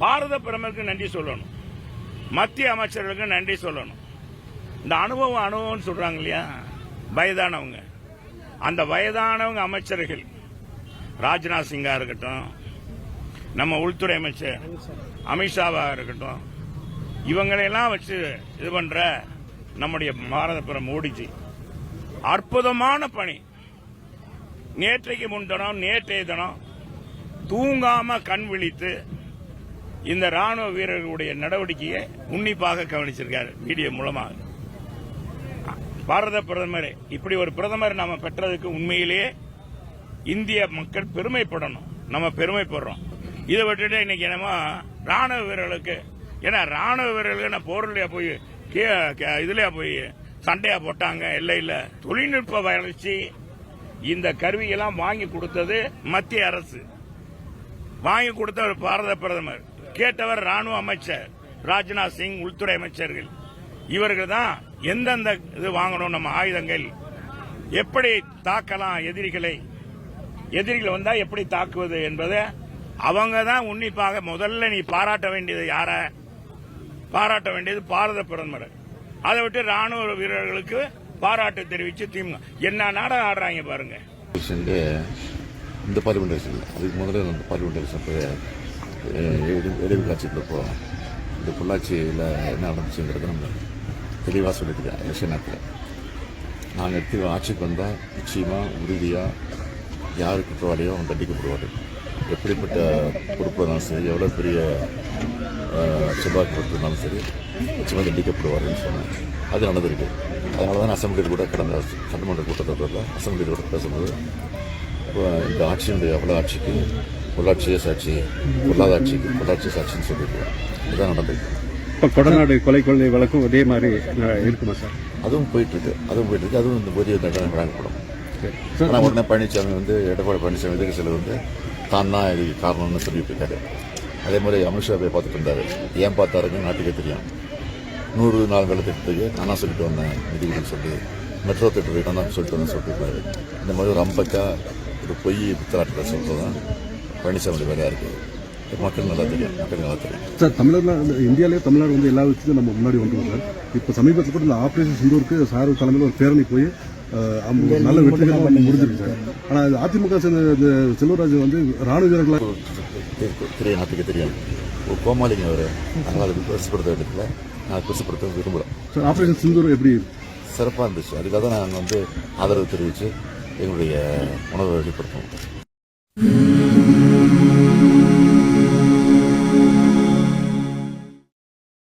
பாரத பிரதமருக்கு நன்றி சொல்லணும், மத்திய அமைச்சர்களுக்கு நன்றி சொல்லணும். இந்த அனுபவம் சொல்றாங்க இல்லையா, வயதானவங்க, அந்த வயதானவங்க அமைச்சர்கள், ராஜ்நாத் சிங்கா இருக்கட்டும், நம்ம உள்துறை அமைச்சர் அமித்ஷாவா இருக்கட்டும், இவங்களையெல்லாம் வச்சு இது பண்ற நம்முடைய பாரத பிரதமர் மோடிஜி அற்புதமான பணி. நேற்றைக்கு முன்தினம் நேற்றைய தினம் தூங்காம கண் விழித்து இந்த ராணுவ வீரர்களுடைய நடவடிக்கையை உன்னிப்பாக கவனிச்சிருக்காரு வீடியோ மூலமாக. பாரத பிரதமர், இப்படி ஒரு பிரதமர் நாம பெற்றதுக்கு உண்மையிலேயே இந்திய மக்கள் பெருமைப்படணும். நம்ம பெருமைப்படுறோம். இதை விட்டுட்டு இன்னைக்கு என்னமோ ராணுவ வீரர்களுக்கு, ஏன்னா ராணுவ வீரர்களுக்கு போர்லையா போய் இதுலயா போய் சண்டையா போட்டாங்க, இல்ல தொழில்நுட்ப வளர்ச்சி இந்த கருவியெல்லாம் வாங்கி கொடுத்தது மத்திய அரசு, வாங்கி கொடுத்தவர் பாரத பிரதமர், கேட்டவர் ராணுவ அமைச்சர் ராஜ்நாத் சிங், உள்துறை அமைச்சர்கள். இவர்கள் தான் எந்தெந்த இது வாங்கணும், நம்ம ஆயுதங்கள் எப்படி தாக்கலாம், எதிரிகள் வந்தா எப்படி தாக்குவது என்பதை அவங்க தான் உன்னிப்பாக. முதல்ல நீ பாராட்ட வேண்டியது யார? பாராட்ட வேண்டியது பாரத பிரதமர். அதை விட்டு ராணுவ வீரர்களுக்கு பாராட்டு தெரிவிச்சு திமுக என்ன நாடகம் ஆடுறாங்க பாருங்க. இந்த பார்லிமெண்ட் எலெக்ஷன் அதுக்கு முதல்ல அந்த பார்லிமெண்ட் எலெக்ஷன் எளிவு காட்சிக்கிறப்போ இந்த பொள்ளாச்சியில் என்ன நடந்துச்சுங்கிறத நம்ம தெளிவாக சொல்லியிருக்கேன். எலெக்ஷன் நேரத்தில் நாங்கள் எடுத்து ஆட்சிக்கு வந்தால் நிச்சயமாக உறுதியாக யார் குற்றவாளியோ அவன் தண்டிக்கப்படுவார். எப்படிப்பட்ட பொறுப்பு இருந்தாலும் சரி, எவ்வளோ பெரிய செல்வாக்கு இருந்தாலும் சரி, நிச்சயமாக தண்டிக்கப்படுவார்னு சொன்னேன். அது நடந்திருக்கு. அதனால தான் அசம்பிளியில் கூட கடந்த சட்டமன்ற கூட்டத்தொடரில் அசம்பிளியில் கூட பேசும்போது இந்த ஆட்சியினுடைய எவ்வளோ ஆட்சிக்கு பொள்ளாச்சியே சாட்சி, பொல்லாத ஆட்சிக்கு பொள்ளாச்சி சாட்சின்னு சொல்லியிருக்கோம். இதுதான் நடந்திருக்கு. இப்போ கொடநாடு கொலை வழக்கும் அதே மாதிரி இருக்குமா சார்? அதுவும் போயிட்டு இருக்கு. அதுவும் இந்த புதிய தண்டனை வழங்கப்படும். ஆனால் உடனே பழனிசாமி எடப்பாடி பழனிசாமி எதிர்கட்சியில் தான் தான் இதுக்கு காரணம்னு சொல்லிட்டு இருக்காரு. அதே மாதிரி அமித்ஷா போய் பார்த்துட்டு இருந்தாரு. ஏன் பார்த்தாருன்னு நாட்டுக்கே தெரியும். 100 நாள் வேலை திட்டத்துக்கு நானா சொல்லிட்டு வந்தேன் நிதின்னு சொல்லி, மெட்ரோ திட்டத்துக்கு நான் தான் சொல்லிட்டு வந்தேன் சொல்லியிருக்காரு. இந்த மாதிரி ஒரு அம்பக்கா ஒரு பொய் புத்தராட்டத்தை சொல்றது தான் பழனிசாமி வேலையா இருக்கு. மக்கள் நல்லா தெரியும். சார், தமிழ்நாடு இந்தியாவிலேயே தமிழ்நாடு எல்லா விஷயத்தையும் நம்ம முன்னாடி வந்துருவோம் சார். இப்போ சமீபத்தில் கூட இந்த ஆபரேஷன் சிந்தூருக்கு சார் தலைமையில் ஒரு பேரணி போய் நல்ல வெற்றிகரமாக முடிஞ்சிருக்கு சார். ஆனால் அதிமுக சேர்ந்த செல்வராஜ் ராணுவ வீரர்களாக தெரியும், நாட்டுக்கு தெரியும். ஒரு கோமாளிங்க அவர், அதனால் அது பெருசுப்படுத்த இடத்துல நான் பெருசுப்படுத்த விரும்புகிறேன். சார், ஆபரேஷன் சிந்தூர் எப்படி சிறப்பாக இருந்துச்சு. அதுக்காக தான் நாங்கள் ஆதரவு தெரிவித்து எங்களுடைய உணர்வை வெளிப்படுத்துவோம்.